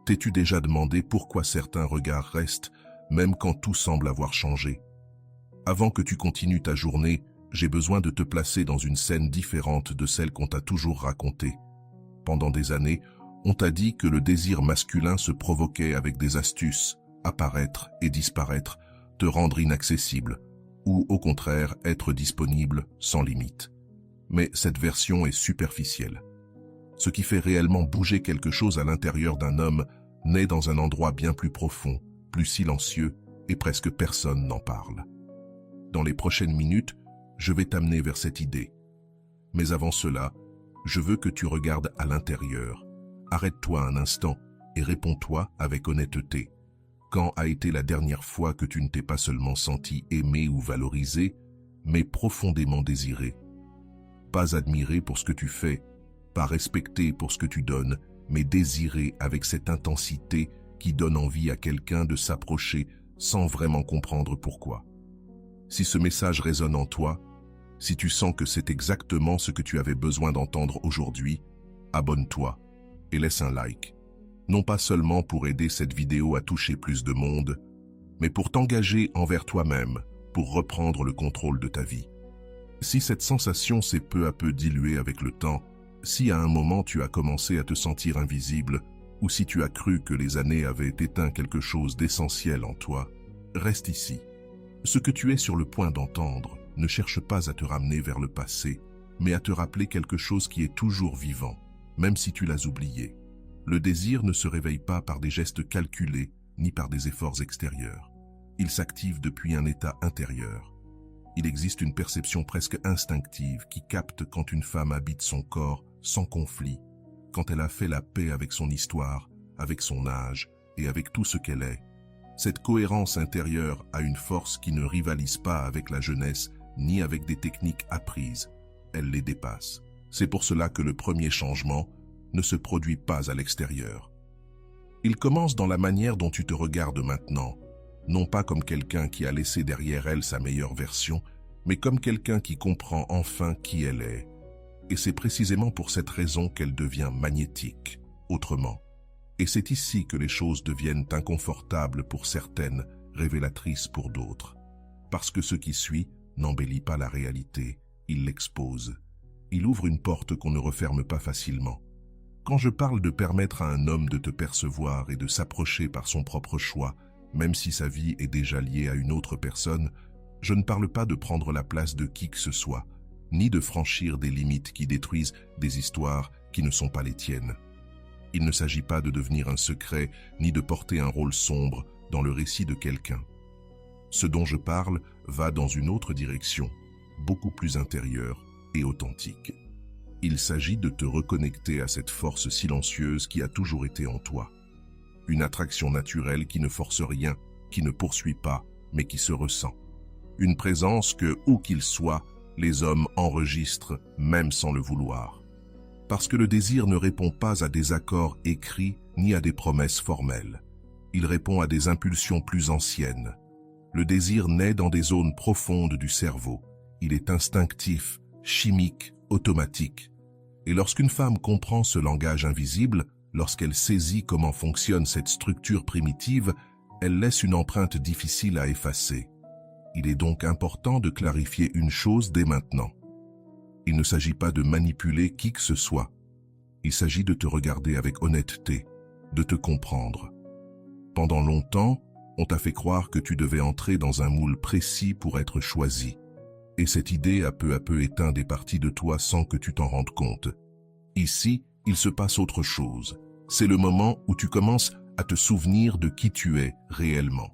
T'es-tu déjà demandé pourquoi certains regards restent, même quand tout semble avoir changé? Avant que tu continues ta journée, j'ai besoin de te placer dans une scène différente de celle qu'on t'a toujours racontée. Pendant des années, on t'a dit que le désir masculin se provoquait avec des astuces, apparaître et disparaître, te rendre inaccessible, ou au contraire être disponible sans limite. Mais cette version est superficielle. Ce qui fait réellement bouger quelque chose à l'intérieur d'un homme naît dans un endroit bien plus profond, plus silencieux, et presque personne n'en parle. Dans les prochaines minutes, je vais t'amener vers cette idée. Mais avant cela, je veux que tu regardes à l'intérieur. Arrête-toi un instant et réponds-toi avec honnêteté. Quand a été la dernière fois que tu ne t'es pas seulement senti aimé ou valorisé, mais profondément désiré? Pas admiré pour ce que tu fais, pas respecté pour ce que tu donnes, mais désiré avec cette intensité qui donne envie à quelqu'un de s'approcher sans vraiment comprendre pourquoi. Si ce message résonne en toi, si tu sens que c'est exactement ce que tu avais besoin d'entendre aujourd'hui, abonne-toi et laisse un like. Non pas seulement pour aider cette vidéo à toucher plus de monde, mais pour t'engager envers toi-même, pour reprendre le contrôle de ta vie. Si cette sensation s'est peu à peu diluée avec le temps, si à un moment tu as commencé à te sentir invisible, ou si tu as cru que les années avaient éteint quelque chose d'essentiel en toi, reste ici. Ce que tu es sur le point d'entendre ne cherche pas à te ramener vers le passé, mais à te rappeler quelque chose qui est toujours vivant, même si tu l'as oublié. Le désir ne se réveille pas par des gestes calculés, ni par des efforts extérieurs. Il s'active depuis un état intérieur. Il existe une perception presque instinctive qui capte quand une femme habite son corps sans conflit, quand elle a fait la paix avec son histoire, avec son âge et avec tout ce qu'elle est. Cette cohérence intérieure a une force qui ne rivalise pas avec la jeunesse ni avec des techniques apprises. Elle les dépasse. C'est pour cela que le premier changement ne se produit pas à l'extérieur. Il commence dans la manière dont tu te regardes maintenant, non pas comme quelqu'un qui a laissé derrière elle sa meilleure version, mais comme quelqu'un qui comprend enfin qui elle est. Et c'est précisément pour cette raison qu'elle devient magnétique, autrement. Et c'est ici que les choses deviennent inconfortables pour certaines, révélatrices pour d'autres. Parce que ce qui suit n'embellit pas la réalité, il l'expose. Il ouvre une porte qu'on ne referme pas facilement. Quand je parle de permettre à un homme de te percevoir et de s'approcher par son propre choix, même si sa vie est déjà liée à une autre personne, je ne parle pas de prendre la place de qui que ce soit, ni de franchir des limites qui détruisent des histoires qui ne sont pas les tiennes. Il ne s'agit pas de devenir un secret, ni de porter un rôle sombre dans le récit de quelqu'un. Ce dont je parle va dans une autre direction, beaucoup plus intérieure et authentique. Il s'agit de te reconnecter à cette force silencieuse qui a toujours été en toi. Une attraction naturelle qui ne force rien, qui ne poursuit pas, mais qui se ressent. Une présence que, où qu'il soit, les hommes enregistrent même sans le vouloir. Parce que le désir ne répond pas à des accords écrits ni à des promesses formelles. Il répond à des impulsions plus anciennes. Le désir naît dans des zones profondes du cerveau. Il est instinctif, chimique, automatique. Et lorsqu'une femme comprend ce langage invisible, lorsqu'elle saisit comment fonctionne cette structure primitive, elle laisse une empreinte difficile à effacer. Il est donc important de clarifier une chose dès maintenant. Il ne s'agit pas de manipuler qui que ce soit. Il s'agit de te regarder avec honnêteté, de te comprendre. Pendant longtemps, on t'a fait croire que tu devais entrer dans un moule précis pour être choisi. Et cette idée a peu à peu éteint des parties de toi sans que tu t'en rendes compte. Ici, il se passe autre chose. C'est le moment où tu commences à te souvenir de qui tu es réellement.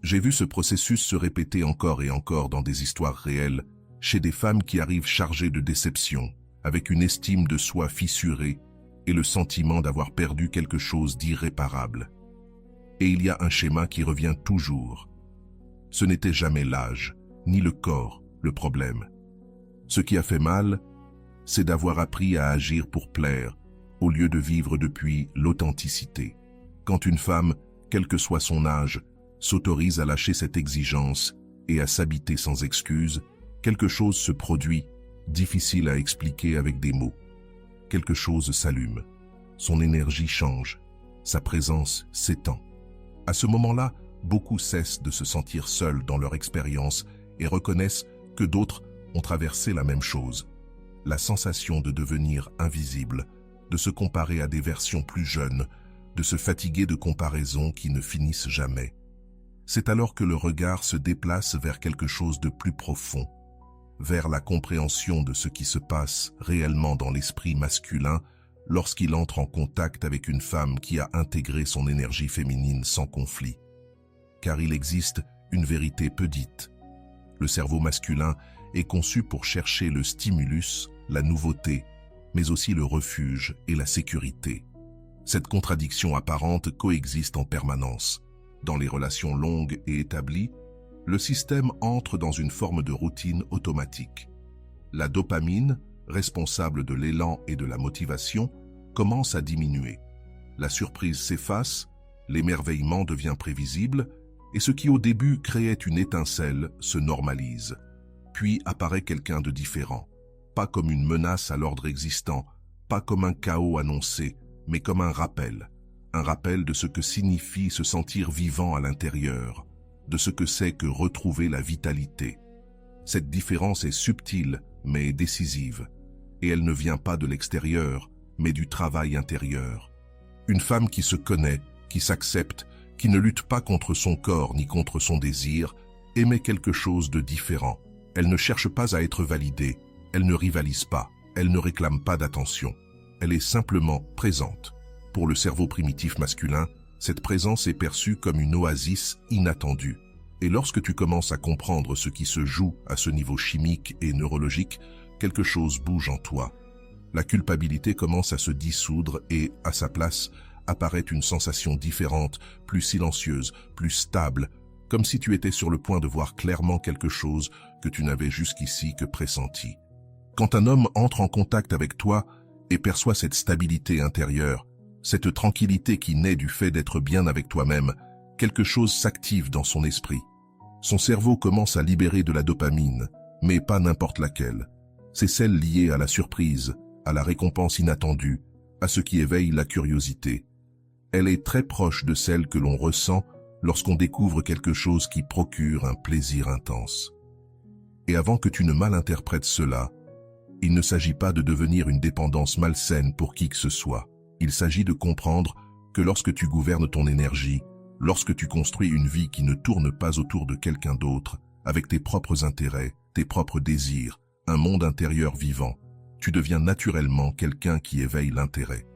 J'ai vu ce processus se répéter encore et encore dans des histoires réelles, chez des femmes qui arrivent chargées de déception, avec une estime de soi fissurée et le sentiment d'avoir perdu quelque chose d'irréparable. Et il y a un schéma qui revient toujours. Ce n'était jamais l'âge, ni le corps, le problème. Ce qui a fait mal, c'est d'avoir appris à agir pour plaire, au lieu de vivre depuis l'authenticité. Quand une femme, quel que soit son âge, s'autorise à lâcher cette exigence et à s'habiter sans excuse, quelque chose se produit, difficile à expliquer avec des mots. Quelque chose s'allume. Son énergie change. sa présence s'étend. À ce moment-là, beaucoup cessent de se sentir seuls dans leur expérience et reconnaissent que d'autres ont traversé la même chose. La sensation de devenir invisible, de se comparer à des versions plus jeunes, de se fatiguer de comparaisons qui ne finissent jamais. C'est alors que le regard se déplace vers quelque chose de plus profond, vers la compréhension de ce qui se passe réellement dans l'esprit masculin lorsqu'il entre en contact avec une femme qui a intégré son énergie féminine sans conflit. Car il existe une vérité peu dite. Le cerveau masculin est conçu pour chercher le stimulus, la nouveauté, mais aussi le refuge et la sécurité. Cette contradiction apparente coexiste en permanence. Dans les relations longues et établies, le système entre dans une forme de routine automatique. La dopamine, responsable de l'élan et de la motivation, commence à diminuer. La surprise s'efface, l'émerveillement devient prévisible, et ce qui au début créait une étincelle se normalise. Puis apparaît quelqu'un de différent, pas comme une menace à l'ordre existant, pas comme un chaos annoncé, mais comme un rappel de ce que signifie se sentir vivant à l'intérieur, de ce que c'est que retrouver la vitalité. Cette différence est subtile, mais décisive, et elle ne vient pas de l'extérieur, mais du travail intérieur. Une femme qui se connaît, qui s'accepte, qui ne lutte pas contre son corps ni contre son désir, émet quelque chose de différent. Elle ne cherche pas à être validée, elle ne rivalise pas, elle ne réclame pas d'attention. Elle est simplement présente. Pour le cerveau primitif masculin, cette présence est perçue comme une oasis inattendue. Et lorsque tu commences à comprendre ce qui se joue à ce niveau chimique et neurologique, quelque chose bouge en toi. La culpabilité commence à se dissoudre et, à sa place, apparaît une sensation différente, plus silencieuse, plus stable, comme si tu étais sur le point de voir clairement quelque chose que tu n'avais jusqu'ici que pressenti. Quand un homme entre en contact avec toi et perçoit cette stabilité intérieure, cette tranquillité qui naît du fait d'être bien avec toi-même, quelque chose s'active dans son esprit. Son cerveau commence à libérer de la dopamine, mais pas n'importe laquelle. C'est celle liée à la surprise, à la récompense inattendue, à ce qui éveille la curiosité. Elle est très proche de celle que l'on ressent lorsqu'on découvre quelque chose qui procure un plaisir intense. Et avant que tu ne malinterprètes cela, il ne s'agit pas de devenir une dépendance malsaine pour qui que ce soit. Il s'agit de comprendre que lorsque tu gouvernes ton énergie, lorsque tu construis une vie qui ne tourne pas autour de quelqu'un d'autre, avec tes propres intérêts, tes propres désirs, un monde intérieur vivant, tu deviens naturellement quelqu'un qui éveille l'intérêt.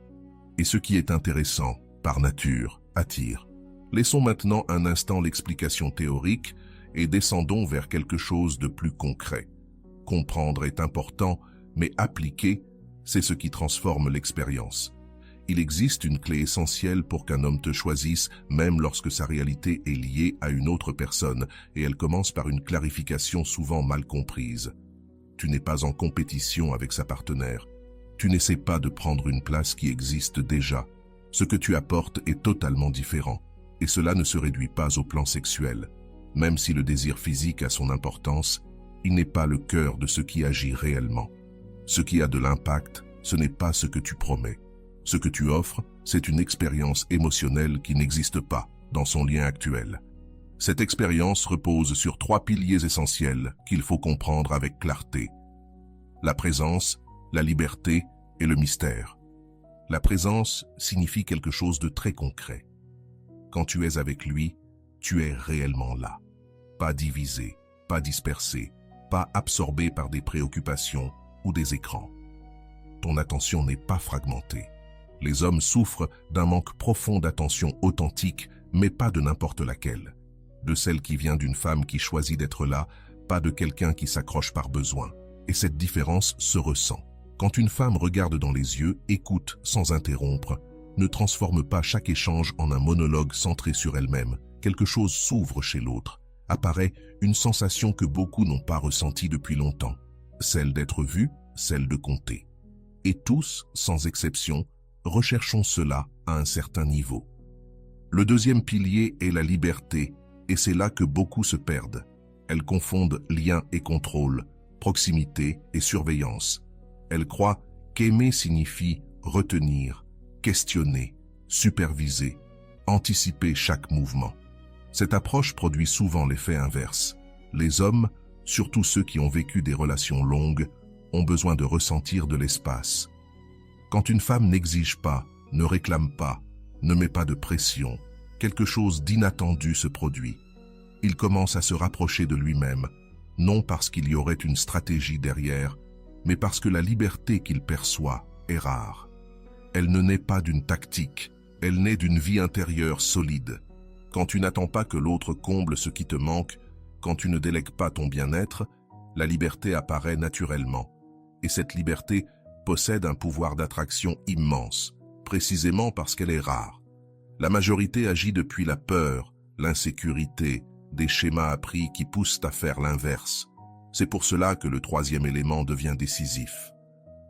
Et ce qui est intéressant, par nature, attire. Laissons maintenant un instant l'explication théorique et descendons vers quelque chose de plus concret. Comprendre est important, mais appliquer, c'est ce qui transforme l'expérience. Il existe une clé essentielle pour qu'un homme te choisisse, même lorsque sa réalité est liée à une autre personne, et elle commence par une clarification souvent mal comprise. Tu n'es pas en compétition avec sa partenaire. Tu n'essaies pas de prendre une place qui existe déjà. Ce que tu apportes est totalement différent, et cela ne se réduit pas au plan sexuel. Même si le désir physique a son importance, il n'est pas le cœur de ce qui agit réellement. Ce qui a de l'impact, ce n'est pas ce que tu promets. Ce que tu offres, c'est une expérience émotionnelle qui n'existe pas dans son lien actuel. Cette expérience repose sur 3 piliers essentiels qu'il faut comprendre avec clarté. La présence, la liberté et le mystère. La présence signifie quelque chose de très concret. Quand tu es avec lui, tu es réellement là. Pas divisé, pas dispersé, pas absorbé par des préoccupations ou des écrans. Ton attention n'est pas fragmentée. Les hommes souffrent d'un manque profond d'attention authentique, mais pas de n'importe laquelle. De celle qui vient d'une femme qui choisit d'être là, pas de quelqu'un qui s'accroche par besoin. Et cette différence se ressent. Quand une femme regarde dans les yeux, écoute sans interrompre, ne transforme pas chaque échange en un monologue centré sur elle-même, quelque chose s'ouvre chez l'autre. Apparaît une sensation que beaucoup n'ont pas ressentie depuis longtemps, celle d'être vue, celle de compter. Et tous, sans exception, recherchons cela à un certain niveau. Le deuxième pilier est la liberté, et c'est là que beaucoup se perdent. Elles confondent lien et contrôle, proximité et surveillance. Elles croient qu'aimer signifie retenir, questionner, superviser, anticiper chaque mouvement. Cette approche produit souvent l'effet inverse. Les hommes, surtout ceux qui ont vécu des relations longues, ont besoin de ressentir de l'espace. Quand une femme n'exige pas, ne réclame pas, ne met pas de pression, quelque chose d'inattendu se produit. Il commence à se rapprocher de lui-même, non parce qu'il y aurait une stratégie derrière, mais parce que la liberté qu'il perçoit est rare. Elle ne naît pas d'une tactique, elle naît d'une vie intérieure solide. Quand tu n'attends pas que l'autre comble ce qui te manque, quand tu ne délègues pas ton bien-être, la liberté apparaît naturellement. Et cette liberté possède un pouvoir d'attraction immense, précisément parce qu'elle est rare. La majorité agit depuis la peur, l'insécurité, des schémas appris qui poussent à faire l'inverse. C'est pour cela que le troisième élément devient décisif.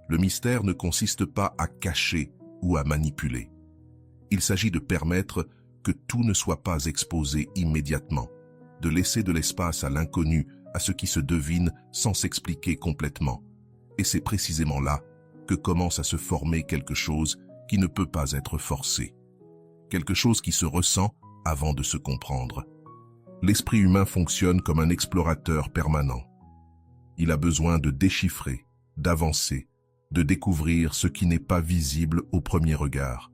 Le mystère ne consiste pas à cacher ou à manipuler. Il s'agit de permettre que tout ne soit pas exposé immédiatement, de laisser de l'espace à l'inconnu, à ce qui se devine sans s'expliquer complètement. Et c'est précisément là que commence à se former quelque chose qui ne peut pas être forcé. Quelque chose qui se ressent avant de se comprendre. L'esprit humain fonctionne comme un explorateur permanent. Il a besoin de déchiffrer, d'avancer, de découvrir ce qui n'est pas visible au premier regard.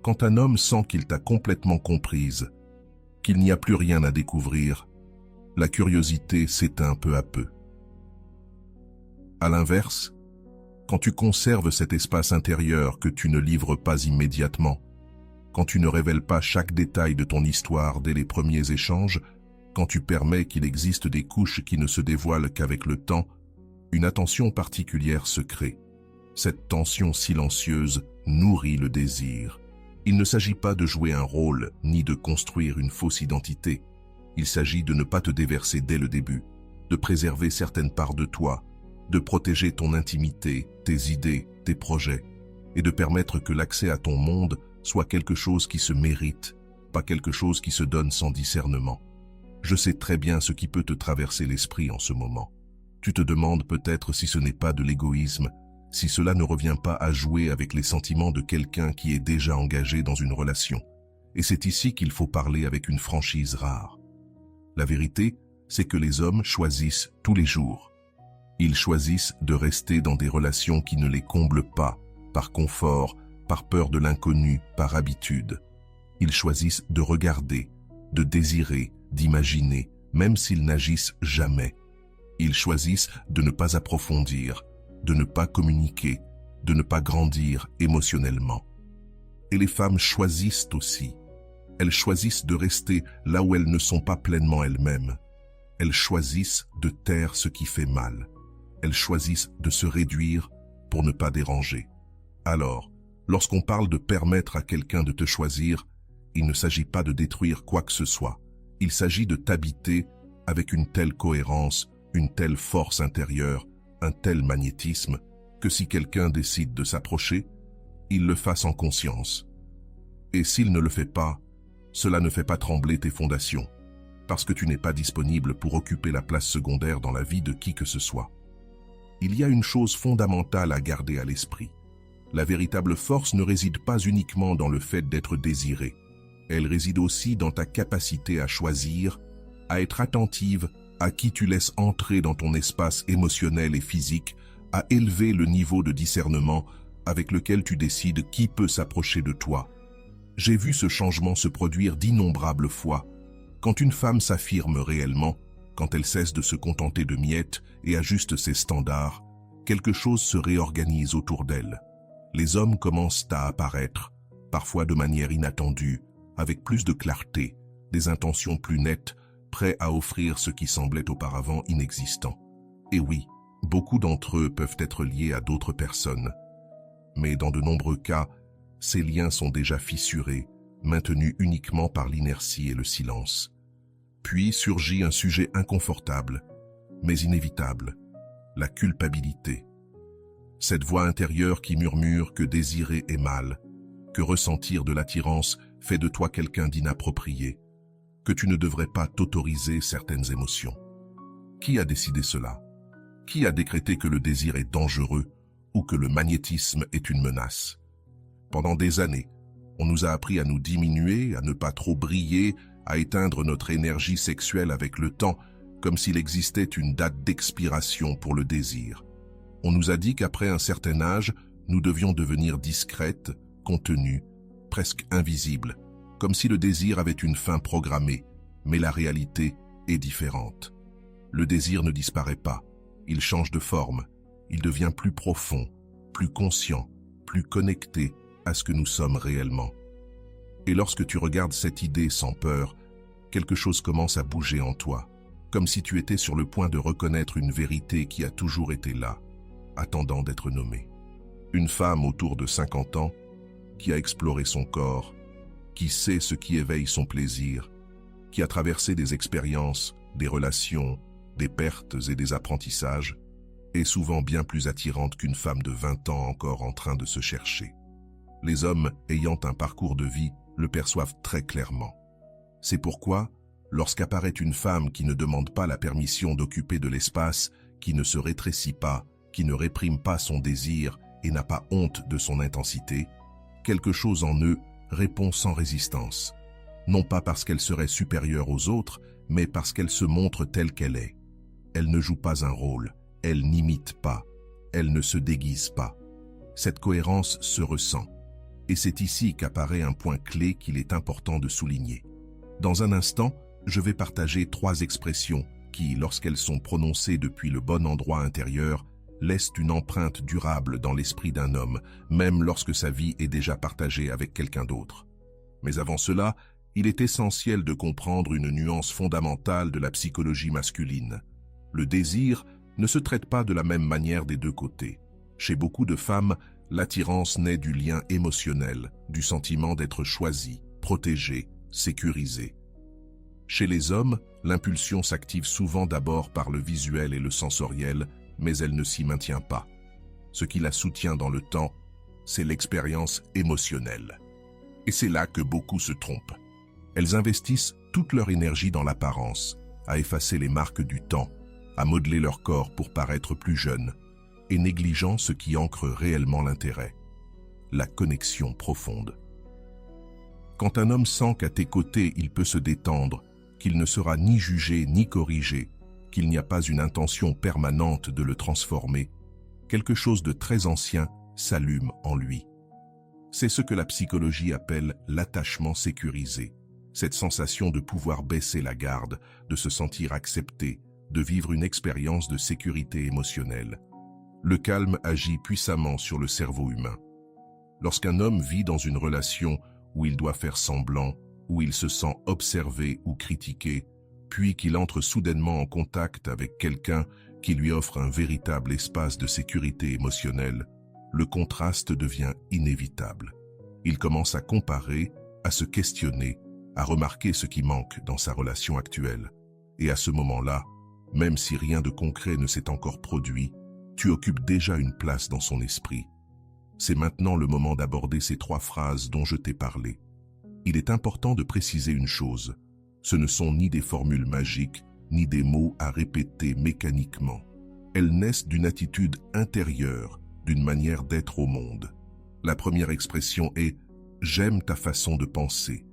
Quand un homme sent qu'il t'a complètement comprise, qu'il n'y a plus rien à découvrir, la curiosité s'éteint peu à peu. À l'inverse, quand tu conserves cet espace intérieur que tu ne livres pas immédiatement, quand tu ne révèles pas chaque détail de ton histoire dès les premiers échanges, quand tu permets qu'il existe des couches qui ne se dévoilent qu'avec le temps, une attention particulière se crée. Cette tension silencieuse nourrit le désir. Il ne s'agit pas de jouer un rôle, ni de construire une fausse identité. Il s'agit de ne pas te déverser dès le début, de préserver certaines parts de toi, de protéger ton intimité, tes idées, tes projets, et de permettre que l'accès à ton monde soit quelque chose qui se mérite, pas quelque chose qui se donne sans discernement. Je sais très bien ce qui peut te traverser l'esprit en ce moment. Tu te demandes peut-être si ce n'est pas de l'égoïsme, si cela ne revient pas à jouer avec les sentiments de quelqu'un qui est déjà engagé dans une relation. Et c'est ici qu'il faut parler avec une franchise rare. La vérité, c'est que les hommes choisissent tous les jours. Ils choisissent de rester dans des relations qui ne les comblent pas, par confort, par peur de l'inconnu, par habitude. Ils choisissent de regarder, de désirer, d'imaginer, même s'ils n'agissent jamais. Ils choisissent de ne pas approfondir, de ne pas communiquer, de ne pas grandir émotionnellement. Et les femmes choisissent aussi. Elles choisissent de rester là où elles ne sont pas pleinement elles-mêmes. Elles choisissent de taire ce qui fait mal. Elles choisissent de se réduire pour ne pas déranger. Alors, lorsqu'on parle de permettre à quelqu'un de te choisir, il ne s'agit pas de détruire quoi que ce soit. Il s'agit de t'habiter avec une telle cohérence, une telle force intérieure, un tel magnétisme, que si quelqu'un décide de s'approcher, il le fasse en conscience. Et s'il ne le fait pas, cela ne fait pas trembler tes fondations, parce que tu n'es pas disponible pour occuper la place secondaire dans la vie de qui que ce soit. Il y a une chose fondamentale à garder à l'esprit. La véritable force ne réside pas uniquement dans le fait d'être désiré. Elle réside aussi dans ta capacité à choisir, à être attentive à qui tu laisses entrer dans ton espace émotionnel et physique, à élever le niveau de discernement avec lequel tu décides qui peut s'approcher de toi. J'ai vu ce changement se produire d'innombrables fois. Quand une femme s'affirme réellement, quand elle cesse de se contenter de miettes et ajuste ses standards, quelque chose se réorganise autour d'elle. Les hommes commencent à apparaître, parfois de manière inattendue, avec plus de clarté, des intentions plus nettes, prêts à offrir ce qui semblait auparavant inexistant. Et oui, beaucoup d'entre eux peuvent être liés à d'autres personnes. Mais dans de nombreux cas, ces liens sont déjà fissurés, maintenus uniquement par l'inertie et le silence. Puis surgit un sujet inconfortable, mais inévitable, la culpabilité. Cette voix intérieure qui murmure que désirer est mal, que ressentir de l'attirance fait de toi quelqu'un d'inapproprié, que tu ne devrais pas t'autoriser certaines émotions. Qui a décidé cela? Qui a décrété que le désir est dangereux ou que le magnétisme est une menace? Pendant des années, On nous a appris à nous diminuer, à ne pas trop briller, à éteindre notre énergie sexuelle avec le temps, comme s'il existait une date d'expiration pour le désir. On nous a dit qu'après un certain âge, nous devions devenir discrètes, contenues, presque invisibles, comme si le désir avait une fin programmée, mais la réalité est différente. Le désir ne disparaît pas, il change de forme, il devient plus profond, plus conscient, plus connecté à ce que nous sommes réellement. Et lorsque tu regardes cette idée sans peur, quelque chose commence à bouger en toi, comme si tu étais sur le point de reconnaître une vérité qui a toujours été là, attendant d'être nommée. Une femme autour de 50 ans, qui a exploré son corps, qui sait ce qui éveille son plaisir, qui a traversé des expériences, des relations, des pertes et des apprentissages, est souvent bien plus attirante qu'une femme de 20 ans encore en train de se chercher. Les hommes ayant un parcours de vie le perçoivent très clairement. C'est pourquoi, lorsqu'apparaît une femme qui ne demande pas la permission d'occuper de l'espace, qui ne se rétrécit pas, qui ne réprime pas son désir et n'a pas honte de son intensité, quelque chose en eux répond sans résistance. Non pas parce qu'elle serait supérieure aux autres, mais parce qu'elle se montre telle qu'elle est. Elle ne joue pas un rôle, elle n'imite pas, elle ne se déguise pas. Cette cohérence se ressent. Et c'est ici qu'apparaît un point clé qu'il est important de souligner. Dans un instant, je vais partager 3 expressions qui, lorsqu'elles sont prononcées depuis le bon endroit intérieur, laissent une empreinte durable dans l'esprit d'un homme, même lorsque sa vie est déjà partagée avec quelqu'un d'autre. Mais avant cela, il est essentiel de comprendre une nuance fondamentale de la psychologie masculine. Le désir ne se traite pas de la même manière des deux côtés. Chez beaucoup de femmes, l'attirance naît du lien émotionnel, du sentiment d'être choisi, protégé, sécurisé. Chez les hommes, l'impulsion s'active souvent d'abord par le visuel et le sensoriel, mais elle ne s'y maintient pas. Ce qui la soutient dans le temps, c'est l'expérience émotionnelle. Et c'est là que beaucoup se trompent. Elles investissent toute leur énergie dans l'apparence, à effacer les marques du temps, à modeler leur corps pour paraître plus jeunes, et négligeant ce qui ancre réellement l'intérêt, la connexion profonde. Quand un homme sent qu'à tes côtés il peut se détendre, qu'il ne sera ni jugé ni corrigé, qu'il n'y a pas une intention permanente de le transformer, quelque chose de très ancien s'allume en lui. C'est ce que la psychologie appelle l'attachement sécurisé, cette sensation de pouvoir baisser la garde, de se sentir accepté, de vivre une expérience de sécurité émotionnelle. Le calme agit puissamment sur le cerveau humain. Lorsqu'un homme vit dans une relation où il doit faire semblant, où il se sent observé ou critiqué, puis qu'il entre soudainement en contact avec quelqu'un qui lui offre un véritable espace de sécurité émotionnelle, le contraste devient inévitable. Il commence à comparer, à se questionner, à remarquer ce qui manque dans sa relation actuelle. Et à ce moment-là, même si rien de concret ne s'est encore produit, tu occupes déjà une place dans son esprit. C'est maintenant le moment d'aborder ces 3 phrases dont je t'ai parlé. Il est important de préciser une chose. Ce ne sont ni des formules magiques, ni des mots à répéter mécaniquement. Elles naissent d'une attitude intérieure, d'une manière d'être au monde. La première expression est « j'aime ta façon de penser ».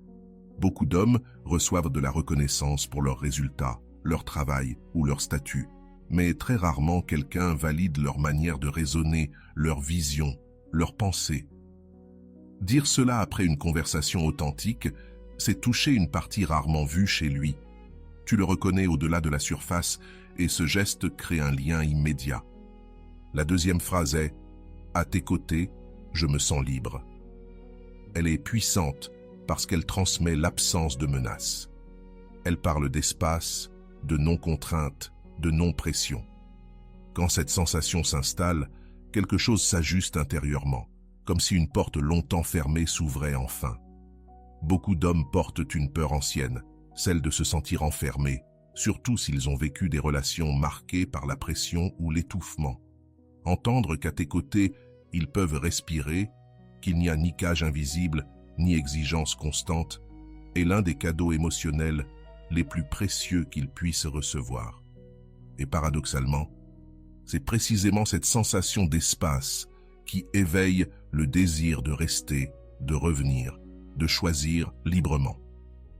Beaucoup d'hommes reçoivent de la reconnaissance pour leurs résultats, leur travail ou leur statut, mais très rarement quelqu'un valide leur manière de raisonner, leur vision, leur pensée. Dire cela après une conversation authentique, c'est toucher une partie rarement vue chez lui. Tu le reconnais au-delà de la surface et ce geste crée un lien immédiat. La deuxième phrase est « à tes côtés, je me sens libre ». Elle est puissante parce qu'elle transmet l'absence de menace. Elle parle d'espace, de non-contrainte, de non-pression. Quand cette sensation s'installe, quelque chose s'ajuste intérieurement, comme si une porte longtemps fermée s'ouvrait enfin. Beaucoup d'hommes portent une peur ancienne, celle de se sentir enfermés, surtout s'ils ont vécu des relations marquées par la pression ou l'étouffement. Entendre qu'à tes côtés, ils peuvent respirer, qu'il n'y a ni cage invisible, ni exigence constante, est l'un des cadeaux émotionnels les plus précieux qu'ils puissent recevoir. Et paradoxalement, c'est précisément cette sensation d'espace qui éveille le désir de rester, de revenir, de choisir librement.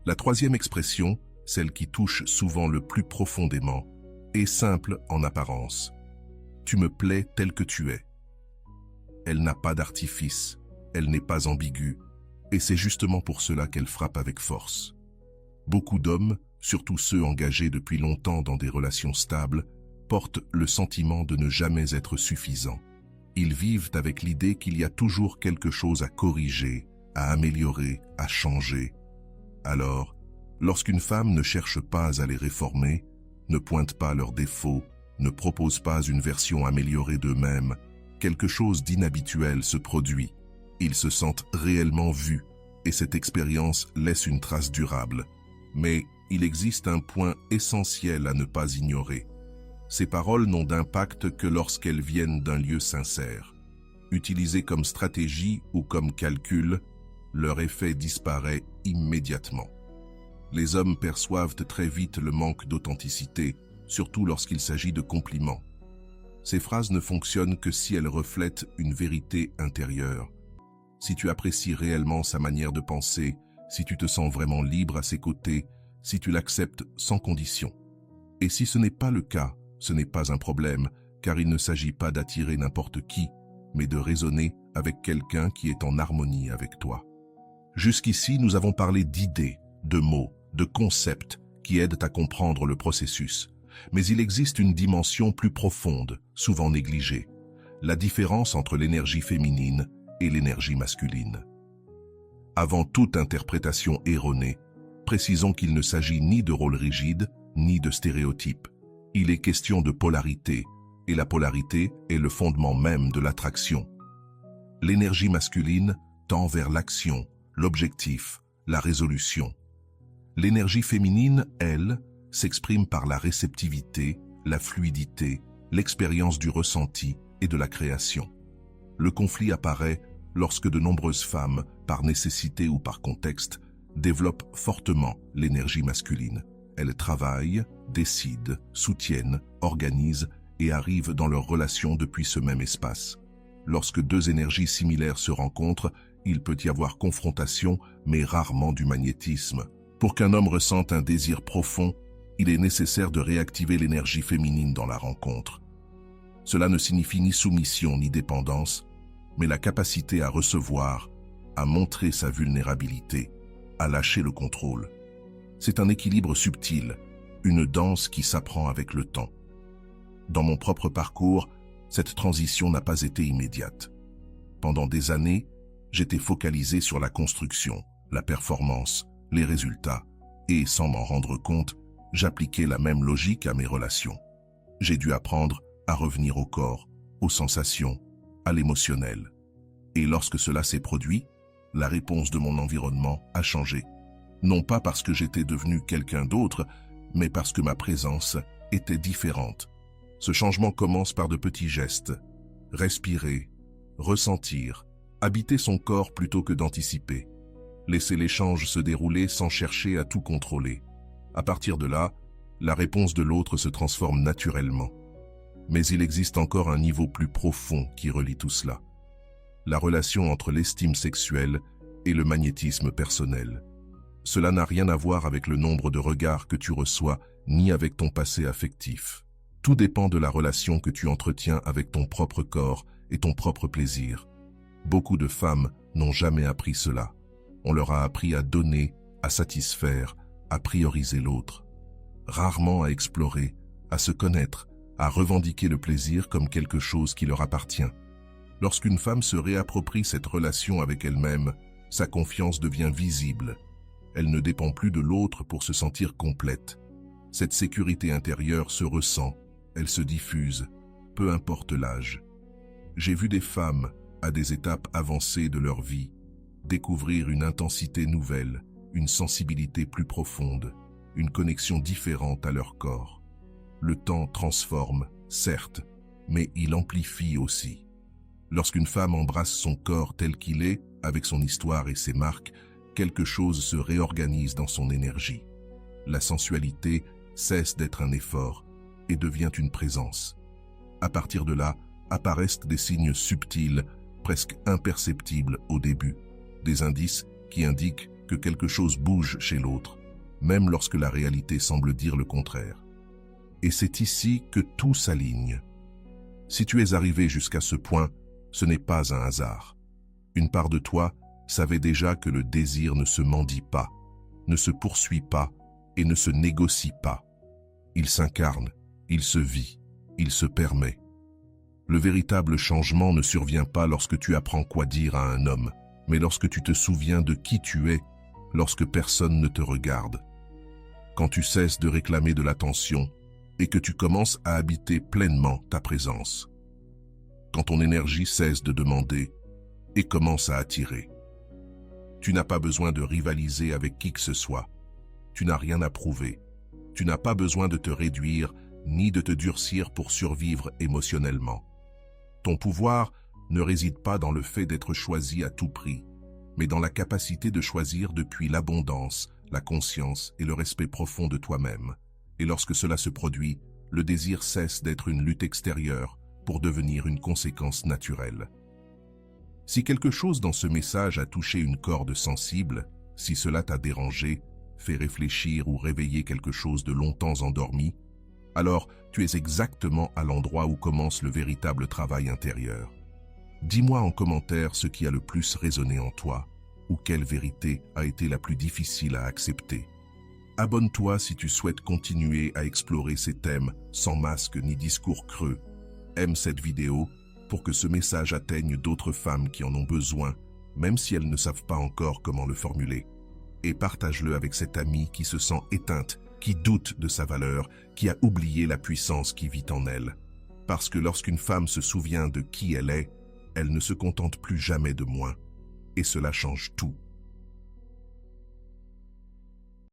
La troisième expression, celle qui touche souvent le plus profondément, est simple en apparence. Tu me plais tel que tu es. Elle n'a pas d'artifice, elle n'est pas ambiguë, et c'est justement pour cela qu'elle frappe avec force. Beaucoup d'hommes, surtout ceux engagés depuis longtemps dans des relations stables, portent le sentiment de ne jamais être suffisants. Ils vivent avec l'idée qu'il y a toujours quelque chose à corriger, à améliorer, à changer. Alors, lorsqu'une femme ne cherche pas à les réformer, ne pointe pas leurs défauts, ne propose pas une version améliorée d'eux-mêmes, quelque chose d'inhabituel se produit. Ils se sentent réellement vus, et cette expérience laisse une trace durable. Mais il existe un point essentiel à ne pas ignorer. Ces paroles n'ont d'impact que lorsqu'elles viennent d'un lieu sincère. Utilisées comme stratégie ou comme calcul, leur effet disparaît immédiatement. Les hommes perçoivent très vite le manque d'authenticité, surtout lorsqu'il s'agit de compliments. Ces phrases ne fonctionnent que si elles reflètent une vérité intérieure. Si tu apprécies réellement sa manière de penser, si tu te sens vraiment libre à ses côtés, si tu l'acceptes sans condition. Et si ce n'est pas le cas, ce n'est pas un problème, car il ne s'agit pas d'attirer n'importe qui, mais de raisonner avec quelqu'un qui est en harmonie avec toi. Jusqu'ici, nous avons parlé d'idées, de mots, de concepts qui aident à comprendre le processus. Mais il existe une dimension plus profonde, souvent négligée, la différence entre l'énergie féminine et l'énergie masculine. Avant toute interprétation erronée, précisons qu'il ne s'agit ni de rôle rigide, ni de stéréotypes. Il est question de polarité, et la polarité est le fondement même de l'attraction. L'énergie masculine tend vers l'action, l'objectif, la résolution. L'énergie féminine, elle, s'exprime par la réceptivité, la fluidité, l'expérience du ressenti et de la création. Le conflit apparaît lorsque de nombreuses femmes, par nécessité ou par contexte, développent fortement l'énergie masculine. Elles travaillent, décident, soutiennent, organisent et arrivent dans leur relation depuis ce même espace. Lorsque deux énergies similaires se rencontrent, il peut y avoir confrontation, mais rarement du magnétisme. Pour qu'un homme ressente un désir profond, il est nécessaire de réactiver l'énergie féminine dans la rencontre. Cela ne signifie ni soumission ni dépendance, mais la capacité à recevoir, à montrer sa vulnérabilité, à lâcher le contrôle. C'est un équilibre subtil, une danse qui s'apprend avec le temps. Dans mon propre parcours, cette transition n'a pas été immédiate. Pendant des années, j'étais focalisé sur la construction, la performance, les résultats, et sans m'en rendre compte, j'appliquais la même logique à mes relations. J'ai dû apprendre à revenir au corps, aux sensations, à l'émotionnel. Et lorsque cela s'est produit, la réponse de mon environnement a changé. Non pas parce que j'étais devenu quelqu'un d'autre, mais parce que ma présence était différente. Ce changement commence par de petits gestes. Respirer, ressentir, habiter son corps plutôt que d'anticiper. Laisser l'échange se dérouler sans chercher à tout contrôler. À partir de là, la réponse de l'autre se transforme naturellement. Mais il existe encore un niveau plus profond qui relie tout cela. La relation entre l'estime sexuelle et le magnétisme personnel. Cela n'a rien à voir avec le nombre de regards que tu reçois, ni avec ton passé affectif. Tout dépend de la relation que tu entretiens avec ton propre corps et ton propre plaisir. Beaucoup de femmes n'ont jamais appris cela. On leur a appris à donner, à satisfaire, à prioriser l'autre. Rarement à explorer, à se connaître, à revendiquer le plaisir comme quelque chose qui leur appartient. Lorsqu'une femme se réapproprie cette relation avec elle-même, sa confiance devient visible. Elle ne dépend plus de l'autre pour se sentir complète. Cette sécurité intérieure se ressent, elle se diffuse, peu importe l'âge. J'ai vu des femmes, à des étapes avancées de leur vie, découvrir une intensité nouvelle, une sensibilité plus profonde, une connexion différente à leur corps. Le temps transforme, certes, mais il amplifie aussi. Lorsqu'une femme embrasse son corps tel qu'il est, avec son histoire et ses marques, quelque chose se réorganise dans son énergie. La sensualité cesse d'être un effort et devient une présence. À partir de là, apparaissent des signes subtils, presque imperceptibles au début, des indices qui indiquent que quelque chose bouge chez l'autre, même lorsque la réalité semble dire le contraire. Et c'est ici que tout s'aligne. Si tu es arrivé jusqu'à ce point, ce n'est pas un hasard. Une part de toi savait déjà que le désir ne se mendie pas, ne se poursuit pas et ne se négocie pas. Il s'incarne, il se vit, il se permet. Le véritable changement ne survient pas lorsque tu apprends quoi dire à un homme, mais lorsque tu te souviens de qui tu es, lorsque personne ne te regarde. Quand tu cesses de réclamer de l'attention et que tu commences à habiter pleinement ta présence. Quand ton énergie cesse de demander et commence à attirer. Tu n'as pas besoin de rivaliser avec qui que ce soit. Tu n'as rien à prouver. Tu n'as pas besoin de te réduire ni de te durcir pour survivre émotionnellement. Ton pouvoir ne réside pas dans le fait d'être choisi à tout prix, mais dans la capacité de choisir depuis l'abondance, la conscience et le respect profond de toi-même. Et lorsque cela se produit, le désir cesse d'être une lutte extérieure pour devenir une conséquence naturelle. Si quelque chose dans ce message a touché une corde sensible, si cela t'a dérangé, fait réfléchir ou réveiller quelque chose de longtemps endormi, alors tu es exactement à l'endroit où commence le véritable travail intérieur. Dis-moi en commentaire ce qui a le plus résonné en toi, ou quelle vérité a été la plus difficile à accepter. Abonne-toi si tu souhaites continuer à explorer ces thèmes sans masque ni discours creux. Aime cette vidéo pour que ce message atteigne d'autres femmes qui en ont besoin, même si elles ne savent pas encore comment le formuler. Et partage-le avec cette amie qui se sent éteinte, qui doute de sa valeur, qui a oublié la puissance qui vit en elle. Parce que lorsqu'une femme se souvient de qui elle ne se contente plus jamais de moins. Et cela change tout.